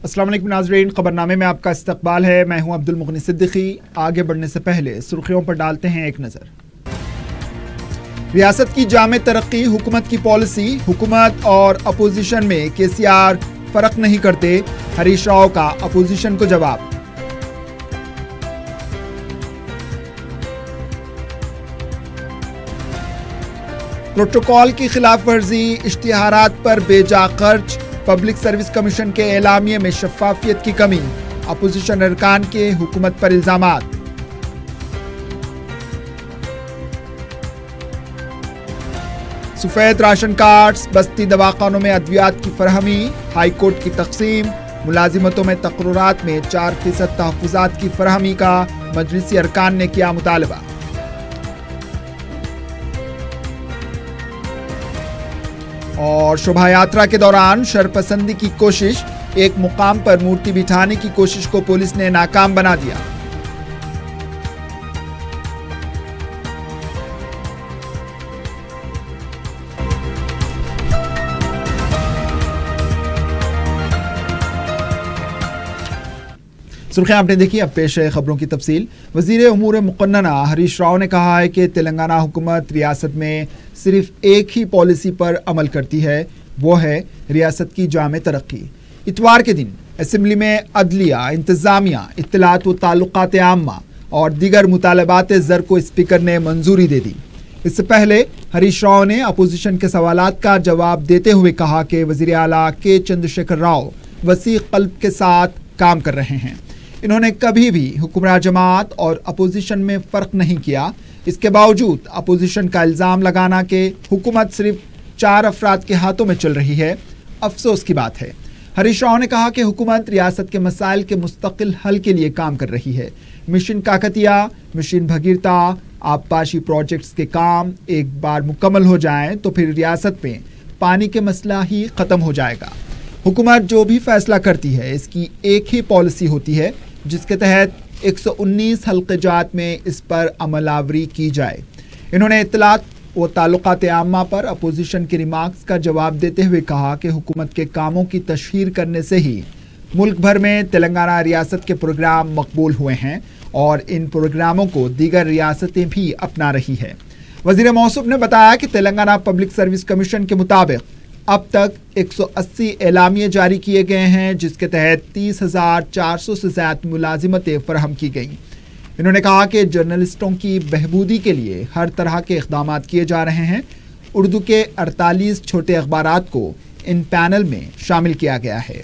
अस्सलाम वालेकुम नाज़रीन, खबरनामे में आपका इस्तकबाल है। मैं हूं अब्दुल मुगनी सिद्दीकी। आगे बढ़ने से पहले सुर्खियों पर डालते हैं एक नज़र। रियासत की जामे तरक्की, हुकूमत की पॉलिसी, हुकूमत और अपोजिशन में केसीआर फर्क नहीं करते, हरीश राव का अपोजिशन को जवाब। प्रोटोकॉल की खिलाफ वर्जी, इश्तिहारात पर बेजा खर्च, पब्लिक सर्विस कमीशन के एलामिये में शफाफियत की कमी, अपोजिशन अरकान के हुकूमत पर इल्जामात। सफेद राशन कार्ड्स, बस्ती दवाखानों में अद्वियात की फरहमी, हाई कोर्ट की तकसीम, मुलाजिमतों में तकर्रुरात में 4% तहफ़्फ़ुज़ात की फरहमी का मजलिसी अरकान ने किया मुतालबा। और शोभा यात्रा के दौरान शरपसंदी की कोशिश, एक मुकाम पर मूर्ति बिठाने की कोशिश को पुलिस ने नाकाम बना दिया। सुर्खियां आपने देखी, अब पेश है खबरों की तफसील। वज़ीर उमूर मुक़न्नना हरीश राव ने कहा है कि तेलंगाना हुकूमत रियासत में सिर्फ एक ही पॉलिसी पर अमल करती है, वो है रियासत की जामे तरक्की। इतवार के दिन असम्बली में अदलिया, इंतज़ामिया, इत्तलात व ताल्लुकात आम्मा और दीगर मुतालबात ज़र को स्पीकर ने मंजूरी दे दी। इससे पहले हरीश राव ने अपोजिशन के सवालात का जवाब देते हुए कहा कि वज़ीर आला के चंद्रशेखर राव वसी क़ल्ब के साथ काम कर रहे हैं। इन्होंने कभी भी हुक्मरान जमात और अपोजिशन में फ़र्क नहीं किया। इसके बावजूद अपोजिशन का इल्ज़ाम लगाना कि हुकूमत सिर्फ 4 अफराद के हाथों में चल रही है, अफसोस की बात है। हरीश राव ने कहा कि हुकूमत रियासत के मसाइल के मुस्तकिल हल के लिए काम कर रही है। Mission Kakatiya, mission Bhagiratha, आबपाशी projects के काम एक बार मुकम्मल हो जाएं तो फिर रियासत में पानी के मसला ही ख़त्म हो जाएगा। हुकूमत जो भी फैसला करती है इसकी एक ही पॉलिसी होती है, जिसके तहत 119 हल्क़जात में इस पर अमलावरी की जाए। इन्होंने इत्तलात व ताल्लुकात आम्मा पर अपोजिशन के रिमार्क्स का जवाब देते हुए कहा कि हुकूमत के कामों की तशहीर करने से ही मुल्क भर में तेलंगाना रियासत के प्रोग्राम मकबूल हुए हैं और इन प्रोग्रामों को दीगर रियासतें भी अपना रही है। वज़ीर मौसूफ ने बताया कि तेलंगाना पब्लिक सर्विस कमीशन के मुताबिक अब तक 180 एलामिये जारी किए गए हैं, जिसके तहत 30,400 से ज़्यादा मुलाजिमतें फराहम की गईं। इन्होंने कहा कि जर्नलिस्टों की बहबूदी के लिए हर तरह के इक़दाम किए जा रहे हैं। उर्दू के 48 छोटे अखबारात को इन पैनल में शामिल किया गया है।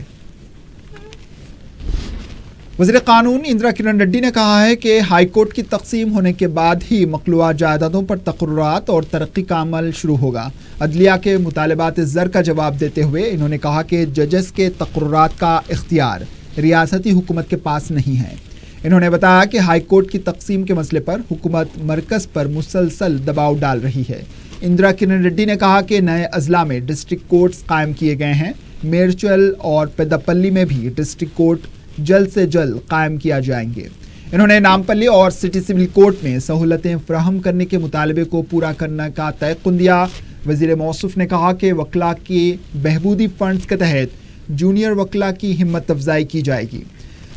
वज़ीर कानून इंदिरा किरण रेड्डी ने कहा है कि हाई कोर्ट की तकसीम होने के बाद ही मखलूआ जायदादों पर तकर्रुरात और तरक्की का अमल शुरू होगा। अदलिया के मुतालबात ज़र का जवाब देते हुए इन्होंने कहा कि जजेस के तकर्रुरात का इख्तियार रियासती हुकूमत के पास नहीं है। इन्होंने बताया कि हाई कोर्ट की तकसीम के मसले पर हुकूमत मरकज़ पर मुसलसल दबाव डाल रही है। इंदिरा किरण रेड्डी ने कहा कि नए अजला में डिस्ट्रिक्ट कोर्ट्स कायम किए गए हैं। मेरचल और पेदपल्ली में भी डिस्ट्रिक्ट कोर्ट जल्द से जल्द कायम किया जाएंगे। इन्होंने नामपल्ली और सिटी सिविल कोर्ट में सहूलतें फ्राहम करने के मुतालबे को पूरा करने का तयक़ुन दिया। वज़ीर मौसूफ ने कहा कि वकला के बहबूदी फंड्स के तहत जूनियर वकला की हिम्मत अफजाई की जाएगी।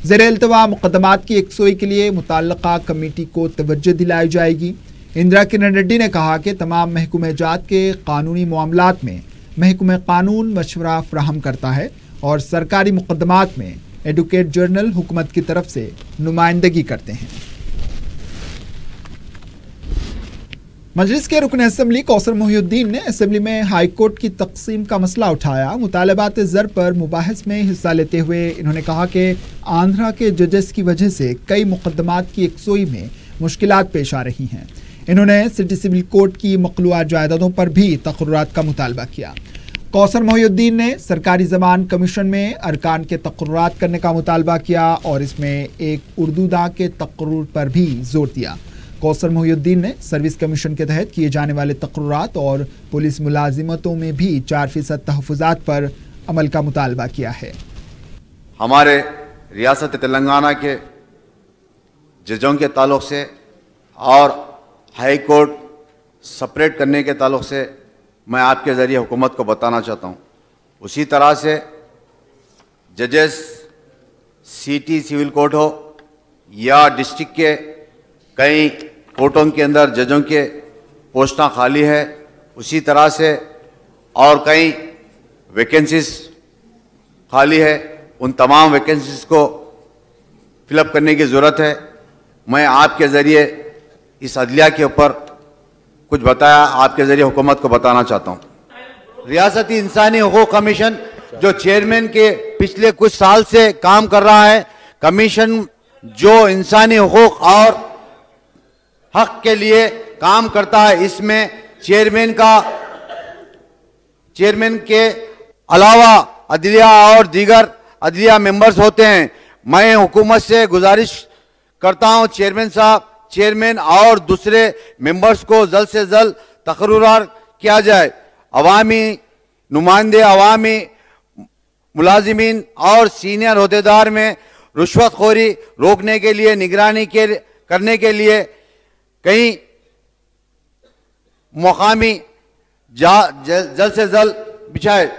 ज़ेर इल्तवा मुक़दमात की यकसोई के लिए मुतल्लक़ा कमेटी को तवज्जो दिलाई जाएगी। इंदिरा किरण रेड्डी ने कहा कि तमाम महकूमे जात के कानूनी मामलात में महकूमा कानून मशवरा फ्राहम करता है और सरकारी मुक़दमात में एडवोकेट जनरल हुकूमत की तरफ से नुमाइंदगी करते हैं। मजलिस के रुकन असम्बली कौसर मोहिउद्दीन ने असम्बली में हाई कोर्ट की तकसीम का मसला उठाया। मुतालबात ज़र पर मुबाहिस में हिस्सा लेते हुए इन्होंने कहा कि आंध्रा के जजेस की वजह से कई मुकदमात की यकसोई में मुश्किलात पेश आ रही हैं। इन्होंने सिटी सिविल कोर्ट की मखलूआ जायदादों पर भी तकर्रुरात का मुतालबा किया। कौसर मोहिउद्दीन ने सरकारी ज़बान कमीशन में अरकान के तकर्रुरात करने का मुतालबा किया और इसमें एक उर्दू दा के तकर्रुर पर भी जोर दिया। कौसर मोहिउद्दीन ने सर्विस कमीशन के तहत किए जाने वाले तकर्रुरात और पुलिस मुलाजिमतों में भी 4% तहफ़्फ़ुज़ात पर अमल का मुतालबा किया है। हमारे रियासत तेलंगाना के जजों के ताल्लुक़ से और हाई कोर्ट सेपरेट करने के ताल्लुक़ से मैं आपके ज़रिए हुकूमत को बताना चाहता हूँ। उसी तरह से जजेस सिटी सिविल कोर्ट हो या डिस्ट्रिक्ट के कई कोर्टों के अंदर जजों के पोस्टां खाली है, उसी तरह से और कई वैकेंसीज खाली है, उन तमाम वैकेंसीज को फिलअप करने की ज़रूरत है। मैं आपके ज़रिए इस अदलिया के ऊपर कुछ बताया, आपके ज़रिए हुकूमत को बताना चाहता हूँ। रियासती इंसानी हुकूक कमीशन जो चेयरमैन के पिछले कुछ साल से काम कर रहा है, कमीशन जो इंसानी हुकूक और हक के लिए काम करता है, इसमें चेयरमैन के अलावा अदलिया और दीगर अदलिया मेंबर्स होते हैं। मैं हुकूमत से गुजारिश करता हूं चेयरमैन और दूसरे मेंबर्स को जल्द से जल्द तकर्रुर किया जाए। अवामी नुमाइंदे, अवामी मुलाजिमीन और सीनियर ओहदेदार में रुश्वतखोरी रोकने के लिए, निगरानी करने के लिए कई मुकामी जल्द से जल्द बिछाए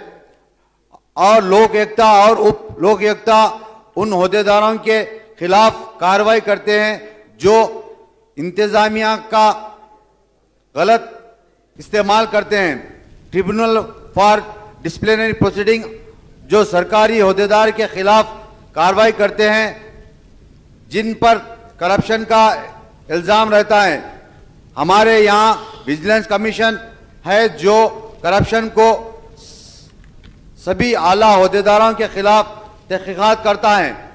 और लोक एकता और उप लोक एकता उन ओहदेदारों के खिलाफ कार्रवाई करते हैं जो इंतजामिया का गलत इस्तेमाल करते हैं। ट्रिब्यूनल फॉर डिसिप्लिनरी प्रोसीडिंग जो सरकारी ओहदेदार के खिलाफ कार्रवाई करते हैं जिन पर करप्शन का इल्ज़ाम रहता है। हमारे यहाँ विजिलेंस कमीशन है जो करप्शन को सभी आला ओहदेदारों के खिलाफ तहकीकात करता है।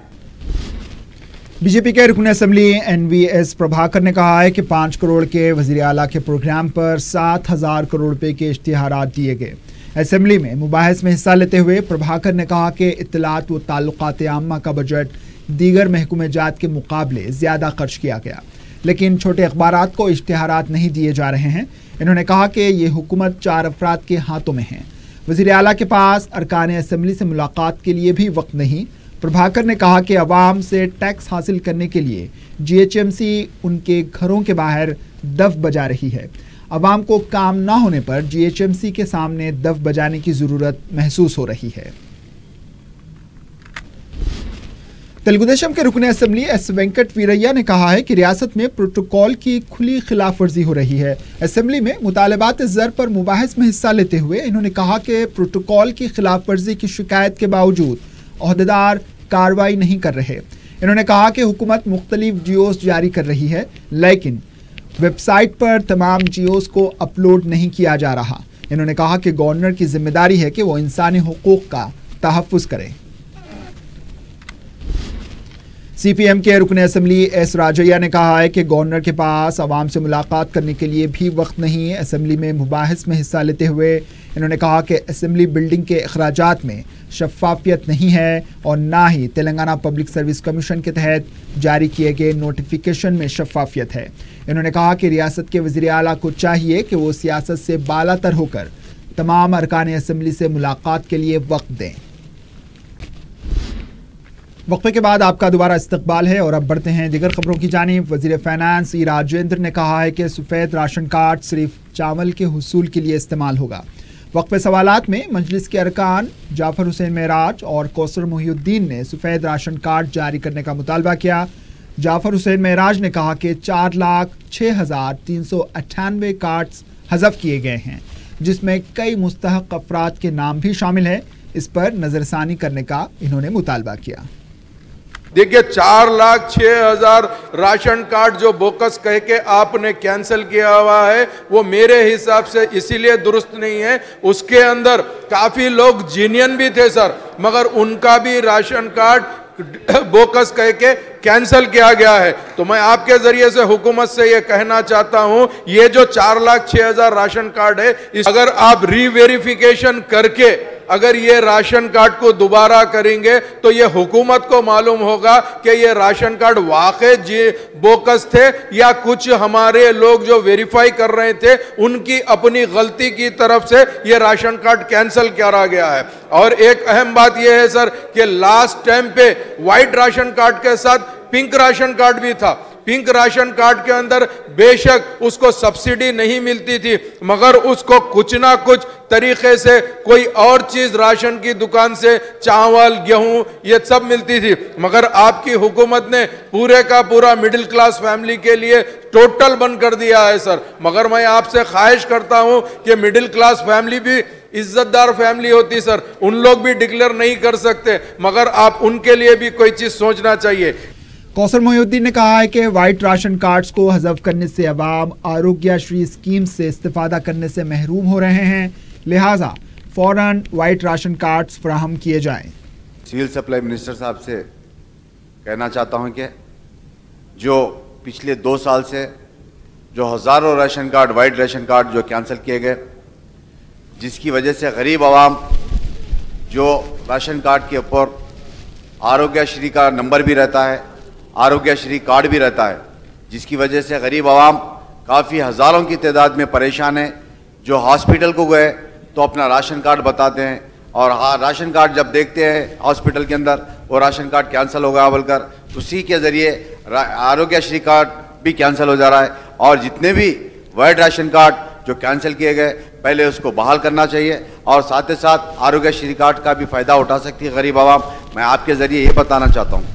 बीजेपी के रुकन असेंबली एनवीएस प्रभाकर ने कहा है कि 5 करोड़ के वजीर आला के प्रोग्राम पर 7,000 करोड़ रुपए के इश्तिहारात दिए गए। असेंबली में मुबाहिस में हिस्सा लेते हुए प्रभाकर ने कहा कि इत्तलात व ताल्लुकात आम्मा का बजट दीगर महकूमे जात के मुकाबले ज़्यादा खर्च किया गया, लेकिन छोटे अखबारात को इश्तिहारात नहीं दिए जा रहे हैं। इन्होंने कहा कि ये हुकूमत 4 अफराद के हाथों में है। वज़ीर आला के पास अरकान असेंबली से मुलाकात के लिए भी वक्त नहीं। प्रभाकर ने कहा कि अवाम से टैक्स हासिल करने के लिए जीएचएमसी उनके घरों के बाहर दफ बजा रही है। अवाम को काम ना होने पर जीएचएमसी के सामने दफ बजाने की ज़रूरत महसूस हो रही है। तेलुगुदेशम के रुकन असेंबली एस वेंकट वीरैया ने कहा है कि रियासत में प्रोटोकॉल की खुली खिलाफ वर्जी हो रही है। असेंबली में मुतालबात ज़र पर मुबाहिस में हिस्सा लेते हुए इन्होंने कहा कि प्रोटोकॉल की खिलाफ वर्जी की शिकायत के बावजूद ओहदेदार कार्रवाई नहीं कर रहे। इन्होंने कहा कि हुकूमत मुख्तलिफ जियोस जारी कर रही है, लेकिन वेबसाइट पर तमाम जियोस को अपलोड नहीं किया जा रहा। इन्होंने कहा कि गवर्नर की जिम्मेदारी है कि वो इंसानी हुकूक का तहफ़्फ़ुज़ करें। सीपीएम के रुकन असेंबली एस राजैया ने कहा है कि गवर्नर के पास अवाम से मुलाकात करने के लिए भी वक्त नहीं है। असेंबली में मुबाहिस में हिस्सा लेते हुए इन्होंने कहा कि असेंबली बिल्डिंग के अखराजात में शफाफियत नहीं है और ना ही तेलंगाना पब्लिक सर्विस कमीशन के तहत जारी किए गए नोटिफिकेशन में शफाफियत है। इन्होंने कहा कि रियासत के वज़ीर आला को चाहिए कि वो सियासत से बालातर होकर तमाम अरकान असेंबली से मुलाकात के लिए वक्त दें। वक्फे के बाद आपका दोबारा इस्तकबाल है और अब बढ़ते हैं दिगर खबरों की जानिब। वज़ीर फ़ाइनेंस ई राजेंद्र ने कहा है कि सफ़ेद राशन कार्ड सिर्फ चावल के हुसूल के लिए इस्तेमाल होगा। वक्फे सवालात में मजलिस के अरकान जाफर हुसैन मेराज और कौसर मोहिउद्दीन ने सफ़ेद राशन कार्ड जारी करने का मुतालबा किया। जाफर हुसैन मेराज ने कहा कि 4,06,398 कार्ड्स हज़फ किए गए हैं, जिसमें कई मुस्तहक़ अफराद के नाम भी शामिल हैं। इस पर नज़रसानी करने का इन्होंने मुतालबा किया। देखिए 4,06,000 राशन कार्ड जो बोकस कह के आपने कैंसिल किया हुआ है वो मेरे हिसाब से इसीलिए दुरुस्त नहीं है। उसके अंदर काफी लोग जीनियन भी थे सर, मगर उनका भी राशन कार्ड बोकस कह के कैंसिल किया गया है। तो मैं आपके जरिए से हुकूमत से ये कहना चाहता हूं, ये जो 4,06,000 राशन कार्ड है, अगर आप रीवेरिफिकेशन करके अगर ये राशन कार्ड को दोबारा करेंगे तो ये हुकूमत को मालूम होगा कि ये राशन कार्ड वाकई बोकस थे या कुछ हमारे लोग जो वेरीफाई कर रहे थे उनकी अपनी गलती की तरफ से ये राशन कार्ड कैंसिल करा गया है। और एक अहम बात यह है सर कि लास्ट टाइम पे व्हाइट राशन कार्ड के साथ पिंक राशन कार्ड भी था। पिंक राशन कार्ड के अंदर बेशक उसको सब्सिडी नहीं मिलती थी, मगर उसको कुछ ना कुछ तरीके से कोई और चीज राशन की दुकान से चावल गेहूं ये सब मिलती थी। मगर आपकी हुकूमत ने पूरे का पूरा मिडिल क्लास फैमिली के लिए टोटल बंद कर दिया है सर। मगर मैं आपसे ख्वाहिश करता हूं कि मिडिल क्लास फैमिली भी इज्जतदार फैमिली होती सर, उन लोग भी डिक्लेयर नहीं कर सकते, मगर आप उनके लिए भी कोई चीज सोचना चाहिए। कौसर मोहिउद्दीन ने कहा है कि वाइट राशन कार्ड्स को हज़फ करने से अवाम आरोग्यश्री स्कीम से इस्तेफादा करने से महरूम हो रहे हैं, लिहाजा फौरन वाइट राशन कार्ड्स फराहम किए जाएं। सिविल सप्लाई मिनिस्टर साहब से कहना चाहता हूं कि जो पिछले 2 साल से जो हज़ारों ration card, white ration card जो कैंसिल किए गए, जिसकी वजह से गरीब आवाम जो राशन कार्ड के ऊपर आरोग्यश्री का नंबर भी रहता है, आरोग्यश्री कार्ड भी रहता है, जिसकी वजह से गरीब आवाम काफ़ी हज़ारों की तादाद में परेशान है। जो हॉस्पिटल को गए तो अपना राशन कार्ड बताते हैं और राशन कार्ड जब देखते हैं हॉस्पिटल के अंदर वो राशन कार्ड कैंसिल हो गया बोलकर, उसी के ज़रिए आरोग्यश्री कार्ड भी कैंसिल हो जा रहा है। और जितने भी वाइट राशन कार्ड जो कैंसिल किए गए पहले उसको बहाल करना चाहिए और साथ ही साथ आरोग्यश्री कार्ड का भी फ़ायदा उठा सकती है गरीब आवाम। मैं आपके ज़रिए ये बताना चाहता हूँ।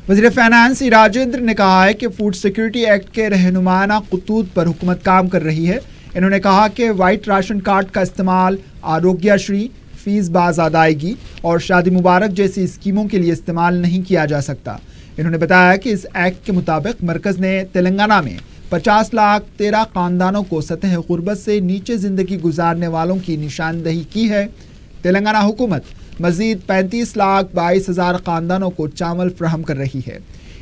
वज़ीर फाइनेंस ई राजेंद्र ने कहा है कि फूड सिक्योरिटी एक्ट के रहनुमाना खतूत पर हुकूमत काम कर रही है। इन्होंने कहा कि वाइट राशन कार्ड का इस्तेमाल आरोग्यश्री, फीस बाज अदायगी और शादी मुबारक जैसी स्कीमों के लिए इस्तेमाल नहीं किया जा सकता। इन्होंने बताया कि इस एक्ट के मुताबिक मरकज़ ने तेलंगाना में 50,13,00,000 ख़ानदानों को सतह गुर्बत से नीचे ज़िंदगी गुजारने वालों की निशानदही की है। तेलंगाना हुकूमत मज़ीद 35,22,000 ख़ानदानों को चावल फ्राहम कर रही है।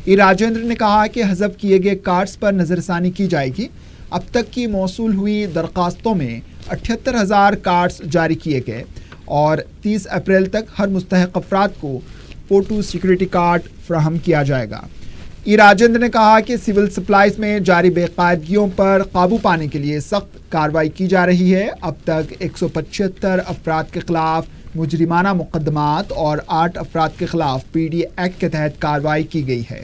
ई राजेंद्र ने कहा कि हज़फ किए गए कार्ड्स पर नज़रसानी की जाएगी। अब तक की मौसूल हुई दरख्वास्तों में 78,000 कार्ड्स जारी किए गए और 30 अप्रैल तक हर मुस्तहक़ अफराद को फोटो सिक्योरिटी कार्ड फ्राहम किया जाएगा। ई राजेंद्र ने कहा कि सिविल सप्लाईज में जारी बेकायदगियों पर काबू पाने के लिए सख्त कार्रवाई की जा रही है। अब तक 175 अफराद के खिलाफ मुजरिमाना मुकदमात और 8 अफराद के खिलाफ PD एक्ट के तहत कार्रवाई की गई है।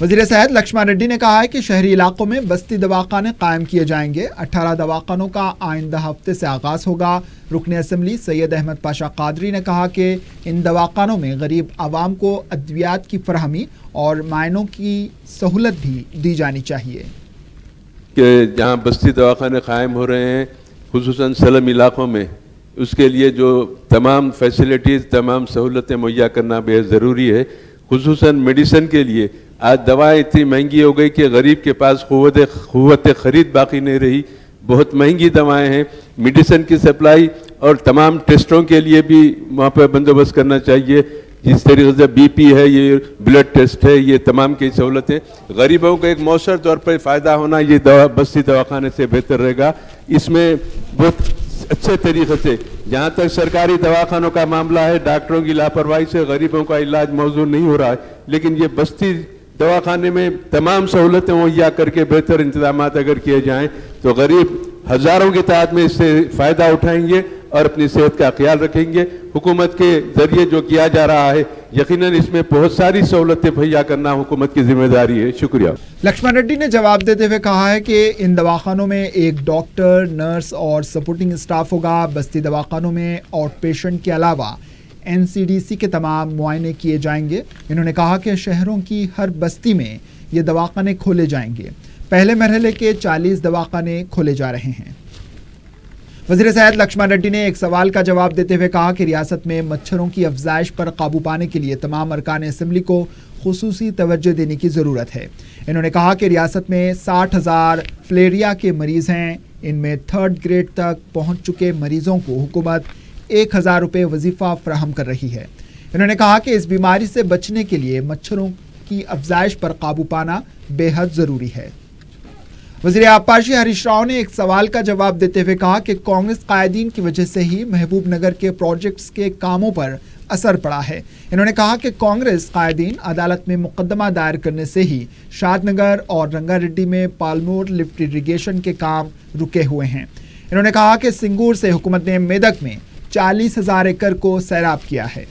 वज़ीर सेहत लक्ष्मण रेड्डी ने कहा है कि शहरी इलाकों में बस्ती दवाखाने कायम किए जाएंगे। 18 दवाखानों का आइंदा हफ्ते से आगाज होगा। रुकन असम्बली सैयद अहमद पाशा कादरी ने कहा कि इन दवाखानों में गरीब आवाम को अद्वियात की फरहमी और मायनों की सहूलत भी दी जानी चाहिए। कि जहाँ बस्ती दवाखाने कायम हो रहे हैं खुसूसन सलम इलाकों में, उसके लिए जो तमाम फैसिलिटीज़, तमाम सहूलतें मुहैया करना बेहद ज़रूरी है। खुसूसन मेडिसिन के लिए आज दवाएं इतनी महंगी हो गई कि गरीब के पास क़ुव्वत ख़रीद बाकी नहीं रही। बहुत महंगी दवाएं हैं। मेडिसिन की सप्लाई और तमाम टेस्टों के लिए भी वहाँ पर बंदोबस्त करना चाहिए। जिस तरीके से BP है, ये ब्लड टेस्ट है, ये तमाम की सहूलतें गरीबों को एक मौसर तौर पर फ़ायदा होना, ये बस्ती दवाखाने से बेहतर रहेगा। इसमें बहुत अच्छे तरीके से, जहाँ तक सरकारी दवाखानों का मामला है, डॉक्टरों की लापरवाही से गरीबों का इलाज मौजूद नहीं हो रहा है, लेकिन ये बस्ती दवाखाने में तमाम सहूलतें मुहैया करके बेहतर इंतजाम अगर किए जाएँ तो गरीब हज़ारों की तादाद में इससे फ़ायदा उठाएंगे और अपनी सेहत का ख्याल रखेंगे। हुकूमत के ज़रिए जो किया जा रहा है, यकीनन इसमें बहुत सारी सहूलतें मुहैया करना हुकूमत की जिम्मेदारी है। शुक्रिया। लक्ष्मण रेड्डी ने जवाब देते हुए कहा है कि इन दवाखानों में एक डॉक्टर, नर्स और सपोर्टिंग स्टाफ होगा। बस्ती दवाखानों में आउट पेशेंट के अलावा NCDC के तमाम मुआयने किए जाएंगे। इन्होंने कहा कि शहरों की हर बस्ती में ये दवाखाने खोले जाएंगे। पहले मरहले के 40 दवाखाने खोले जा रहे हैं। वज़ीर सेहत लक्ष्मण रेड्डी ने एक सवाल का जवाब देते हुए कहा कि रियासत में मच्छरों की अफजाइश पर काबू पाने के लिए तमाम अरकान असम्बली को खुसूसी तवज्जो देने की ज़रूरत है। इन्होंने कहा कि रियासत में 60,000 फलेरिया के मरीज़ हैं। इनमें 3rd ग्रेड तक पहुँच चुके मरीज़ों को हुकूमत 1,000 रुपये वजीफ़ा फ्राहम कर रही है। इन्होंने कहा कि इस बीमारी से बचने के लिए मच्छरों की अफजाइश पर काबू पाना बेहद ज़रूरी है। वज़ीर आबपाशी हरीश राव ने एक सवाल का जवाब देते हुए कहा कि कांग्रेस कायदीन की वजह से ही महबूब नगर के प्रोजेक्ट्स के कामों पर असर पड़ा है। इन्होंने कहा कि कांग्रेस कायदीन अदालत में मुकदमा दायर करने से ही शादनगर और रंगारेड्डी में पालमोर लिफ्ट इरीगेशन के काम रुके हुए हैं। इन्होंने कहा कि सिंगूर से हुकूमत ने मेदक में 40,000 एकड़ को सैराब किया है।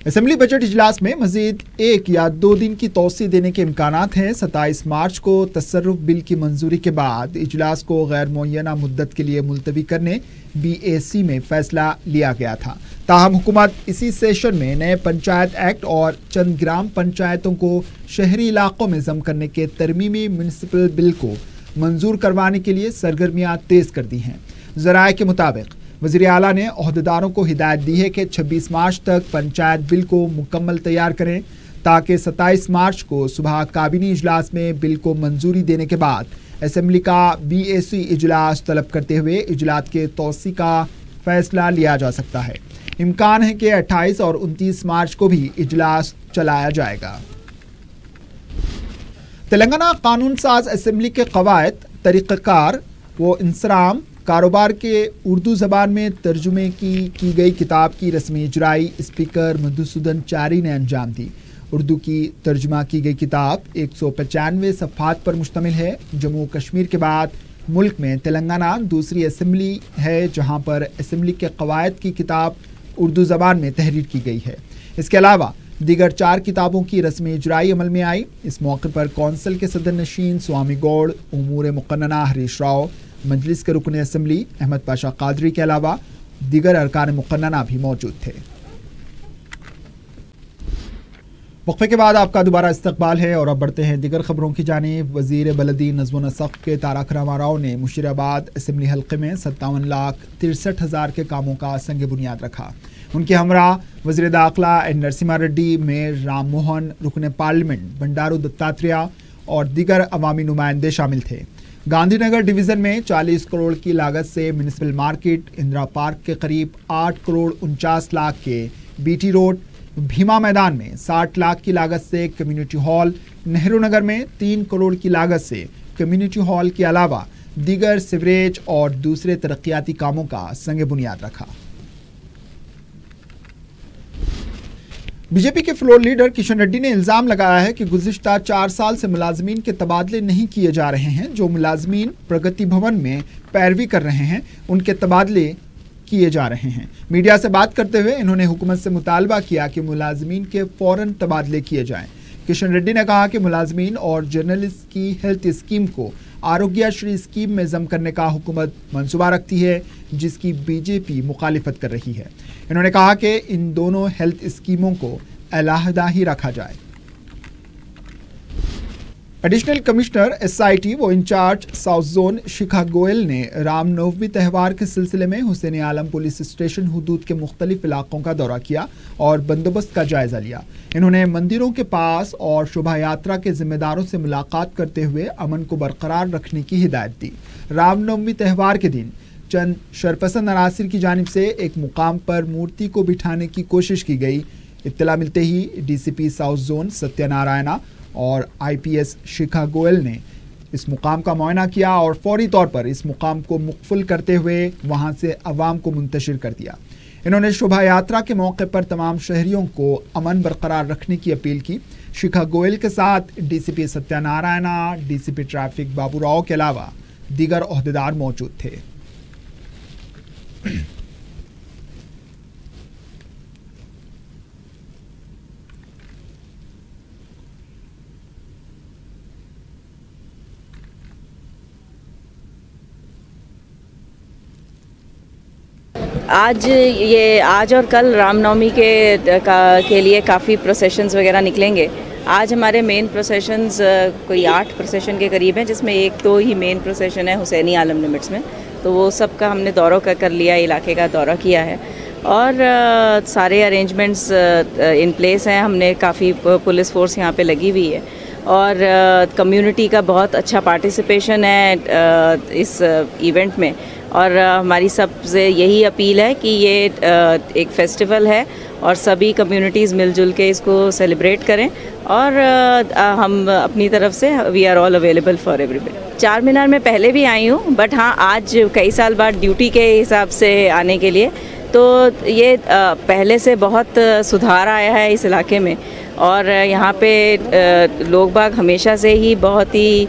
असेंबली बजट इजलास में मजीद 1 या 2 दिन की तोसी देने के इम्कानात हैं। 27 मार्च को तसर्रुफ बिल की मंजूरी के बाद इजलास को गैर मुअय्यना मुद्दत के लिए मुलतवी करने BAC में फैसला लिया गया था। ताहम हुकूमत इसी सेशन में नए पंचायत एक्ट और चंद ग्राम पंचायतों को शहरी इलाकों में जम करने के तरमीमी म्यूनिसिपल बिल को मंजूर करवाने के लिए सरगर्मियां तेज कर दी हैं। ज़राए के मुताबिक वज़ीर आला ने ओहदेदारों को हिदायत दी है कि 26 मार्च तक पंचायत बिल को मुकम्मल तैयार करें ताकि 27 मार्च को सुबह काबीनी इजलास में बिल को मंजूरी देने के बाद असेंबली का BAC इजलास तलब करते हुए इजलास के तोसी का फैसला लिया जा सकता है। इम्कान है कि 28 और 29 मार्च को भी इजलास चलाया जाएगा। तेलंगाना कानून साज असेंबली के कवायद, तरीक़ाकार व इंसराम कारोबार के उर्दू ज़बान में तर्जुमे की गई किताब की रस्मी इजराई स्पीकर मधुसूदन चारी ने अंजाम दी। उर्दू की तर्जुमा की गई किताब 195 सफ़हात पर मुश्तमिल है। जम्मू कश्मीर के बाद मुल्क में तेलंगाना दूसरी असेंबली है जहां पर असेंबली के कवायद की किताब उर्दू ज़बान में तहरीर की गई है। इसके अलावा दीगर 4 किताबों की रस्मी इजराई अमल में आई। इस मौके पर कौंसिल के सदर नशीन स्वामी गौड़, उमूर मुक़न्नना हरीश राव, मजलिस के रुकन असेंबली अहमद पाशा कादरी के अलावा दीगर अरकान मुक़न्नना भी मौजूद थे। वक्फे के बाद आपका दोबारा इस्तकबाल है और अब बढ़ते हैं दीगर खबरों की जानिब। वज़ीर बलदी नज़्म व नसक़ के तारक रामाराव ने मुशीराबाद असेंबली हल्के में 57,63,000 के कामों का संग बुनियाद रखा। उनके हमरा वज़ीर दाखिला एन नरसिम्हा रेड्डी, मेयर राम मोहन, रुकन पार्लियामेंट बंडारू दत्तात्रेय और दीगर अवामी नुमाइंदे शामिल थे। गांधीनगर डिवीज़न में 40 करोड़ की लागत से म्यूनिसिपल मार्केट, इंदिरा पार्क के करीब 8 करोड़ 49 लाख के BT रोड, भीमा मैदान में 60 लाख की लागत से कम्युनिटी हॉल, नेहरू नगर में 3 करोड़ की लागत से कम्युनिटी हॉल के अलावा दीगर सीवरेज और दूसरे तरक्याती कामों का संग बुनियाद रखा। बीजेपी के फ्लोर लीडर किशन रेड्डी ने इल्ज़ाम लगाया है कि गुज़िश्ता 4 साल से मुलाजमीन के तबादले नहीं किए जा रहे हैं। जो मुलाजमीन प्रगति भवन में पैरवी कर रहे हैं उनके तबादले किए जा रहे हैं। मीडिया से बात करते हुए इन्होंने हुकूमत से मुतालबा किया कि मुलाजमीन के फ़ौरन तबादले किए जाएं। किशन रेड्डी ने कहा कि मुलाजमीन और जर्नलिस्ट की हेल्थ स्कीम को आरोग्यश्री स्कीम में जम करने का हुकूमत मंसूबा रखती है जिसकी BJP मुखालिफत कर रही है। इन्होंने कहा कि इन दोनों हेल्थ स्कीमों को अलहदा ही रखा जाए। एडिशनल कमिश्नर SIT वो इंचार्ज साउथ जोन शिखा गोयल ने रामनवमी त्यौहार के सिलसिले में हुसैन आलम पुलिस स्टेशन हुदूद के मुख्तलिफ इलाकों का दौरा किया और बंदोबस्त का जायजा लिया। इन्होंने मंदिरों के पास और शोभा यात्रा के जिम्मेदारों से मुलाकात करते हुए अमन को बरकरार रखने की हिदायत दी। रामनवमी त्यौहार के दिन चंद शरपसंद अनासिर की जानिब से एक मुकाम पर मूर्ति को बिठाने की कोशिश की गई। इत्तला मिलते ही DCP साउथ जोन सत्यनारायणा और IPS शिखा गोयल ने इस मुकाम का मुआयना किया और फौरी तौर पर इस मुकाम को मुकफुल करते हुए वहां से अवाम को मुंतशिर कर दिया। इन्होंने शोभा यात्रा के मौके पर तमाम शहरियों को अमन बरकरार रखने की अपील की। शिखा गोयल के साथ DCP Satyanarayana, DCP traffic Babu Rao के अलावा दीगर ओहदेदार मौजूद थे। आज और कल रामनवमी के लिए काफ़ी प्रोसेशंस वगैरह निकलेंगे। आज हमारे मेन प्रोसेशंस कोई 8 प्रोसेशन के करीब हैं, जिसमें 1-2 ही मेन प्रोसेशन है हुसैनी आलम लिमिट्स में, तो वो सब का हमने दौरा कर लिया, इलाके का दौरा किया है और सारे अरेंजमेंट्स इन प्लेस हैं। हमने काफ़ी पुलिस फोर्स यहाँ पे लगी हुई है और कम्युनिटी का बहुत अच्छा पार्टिसिपेशन है इस इवेंट में और हमारी सबसे यही अपील है कि ये एक फेस्टिवल है और सभी कम्युनिटीज़ मिलजुल के इसको सेलिब्रेट करें और हम अपनी तरफ से we are all available for everybody. Char Minar में पहले भी आई हूँ, बट हाँ आज कई साल बाद ड्यूटी के हिसाब से आने के लिए, तो ये पहले से बहुत सुधार आया है इस इलाके में और यहाँ पे लोग बाग हमेशा से ही बहुत ही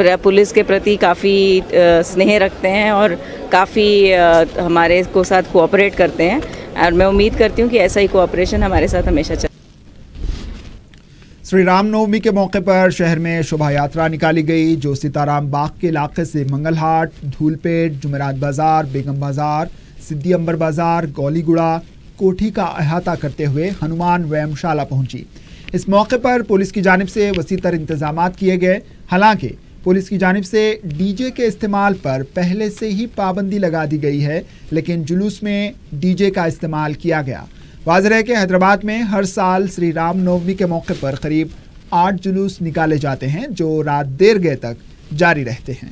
पुलिस के प्रति काफ़ी स्नेह रखते हैं और काफ़ी हमारे को साथ कोऑपरेट करते हैं। और मैं उम्मीद करती हूँ कि ऐसा ही कोऑपरेशन हमारे साथ हमेशा चले। श्री रामनवमी के मौके पर शहर में शोभा यात्रा निकाली गई, जो सीताराम बाग के इलाके से मंगलहाट, धूलपेट, जुमेरात बाजार, बेगम बाजार, सिद्दी अंबर बाजार, गौलीगुड़ा, कोठी का अहाता करते हुए हनुमान व्यायामशाला पहुंची। इस मौके पर पुलिस की जानिब से वसीतर इंतजामात किए गए। हालांकि पुलिस की जानिब से डीजे के इस्तेमाल पर पहले से ही पाबंदी लगा दी गई है, लेकिन जुलूस में डीजे का इस्तेमाल किया गया। वाज़ेह है कि हैदराबाद में हर साल श्री रामनवमी के मौके पर करीब 8 जुलूस निकाले जाते हैं, जो रात देर गए तक जारी रहते हैं।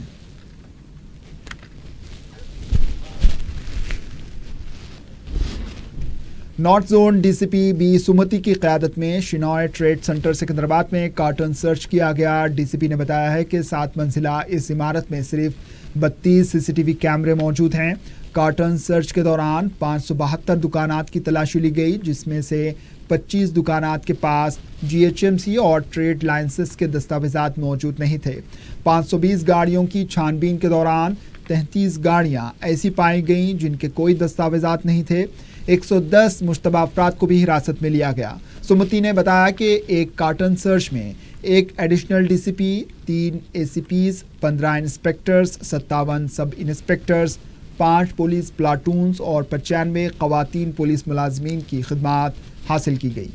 नॉर्थ जोन डीसीपी बी सुमति की क़यादत में शिनॉय ट्रेड सेंटर सिकंदराबाद में कार्टन सर्च किया गया। डीसीपी ने बताया है कि 7 मंजिला इस इमारत में सिर्फ 32 सीसीटीवी कैमरे मौजूद हैं। कार्टन सर्च के दौरान 572 दुकानात की तलाशी ली गई, जिसमें से 25 दुकानात के पास जीएचएमसी और ट्रेड लाइसेंस के दस्तावेजात मौजूद नहीं थे। 520 गाड़ियों की छानबीन के दौरान 33 गाड़ियां ऐसी पाई गईं जिनके कोई दस्तावेजात नहीं थे। 110 मुश्तबा अफराद को भी हिरासत में लिया गया। सुमति ने बताया कि एक कार्टन सर्च में एक एडिशनल डीसीपी, 3 एसीपीज, 15 इंस्पेक्टर्स, 57 सब इंस्पेक्टर्स, 5 पुलिस प्लाटून्स और 95 ख़वातीन पुलिस मुलाजमीन की खिदमात हासिल की गई।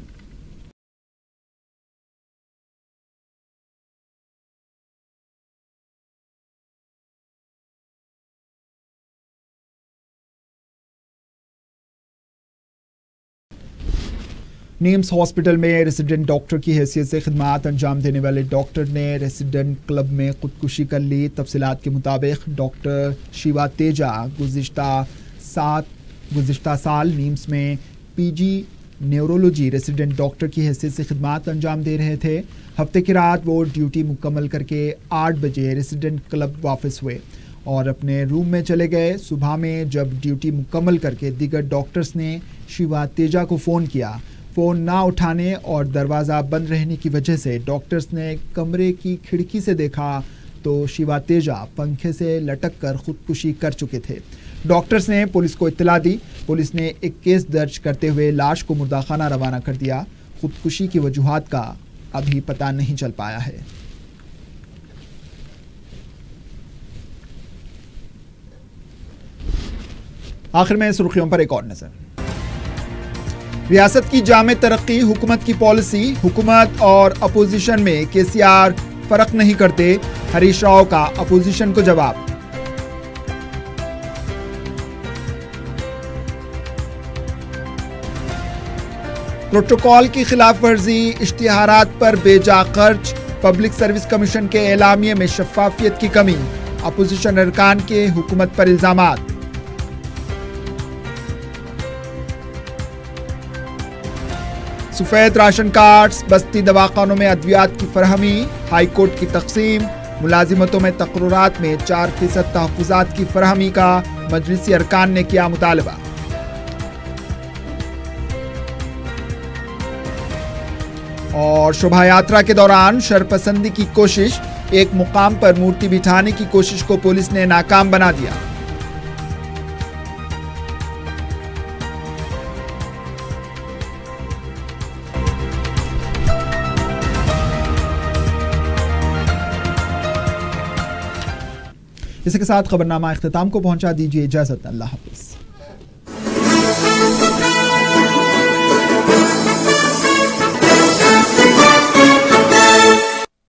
नीम्स हॉस्पिटल में रेसिडेंट डॉक्टर की हैसियत से खिदमात अंजाम देने वाले डॉक्टर ने रेसिडेंट क्लब में खुदकुशी कर ली। तफसीलात के मुताबिक डॉक्टर शिवा तेजा गुज़िश्ता साल नीम्स में पीजी न्यूरोलॉजी रेसिडेंट डॉक्टर की हैसियत से खिदमात अंजाम दे रहे थे। हफ्ते की रात वो ड्यूटी मुकम्मल करके 8 बजे रेसिडेंट क्लब वापस हुए और अपने रूम में चले गए। सुबह में जब ड्यूटी मुकम्मल करके दीगर डॉक्टर्स ने शिवा तेजा को फ़ोन किया, फ़ोन ना उठाने और दरवाज़ा बंद रहने की वजह से डॉक्टर्स ने कमरे की खिड़की से देखा तो शिवा तेजा पंखे से लटक कर खुदकुशी कर चुके थे। डॉक्टर्स ने पुलिस को इत्तला दी। पुलिस ने एक केस दर्ज करते हुए लाश को मुर्दाखाना रवाना कर दिया। खुदकुशी की वजूहात का अभी पता नहीं चल पाया है। आखिर में सुर्खियों पर एक और नजर। रियासत की जामे तरक्की, हुकूमत की पॉलिसी, हुकूमत और अपोजिशन में केसीआर फर्क नहीं करते, हरीश राव का अपोजिशन को जवाब। प्रोटोकॉल की खिलाफ वर्जी, इश्तिहारात पर बेजा खर्च, पब्लिक सर्विस कमीशन के एलामिये में शफाफियत की कमी, अपोजिशन अरकान के हुकूमत पर इल्जामात। सफेद राशन कार्ड्स, बस्ती दवाखानों में अद्वियात की फरहमी, हाई कोर्ट की तकसीम, मुलाजिमतों में तकर्रुरात में 4% तहफ़्फ़ुज़ात की फरहमी का मजलिसी अरकान ने किया मुतालबा। और शोभा यात्रा के दौरान शरपसंदी की कोशिश, एक मुकाम पर मूर्ति बिठाने की कोशिश को पुलिस ने नाकाम बना दिया। इसी के साथ खबरनामा इख्तिताम को पहुंचा। दीजिए इजाजत। अल्लाह हाफ़िज़।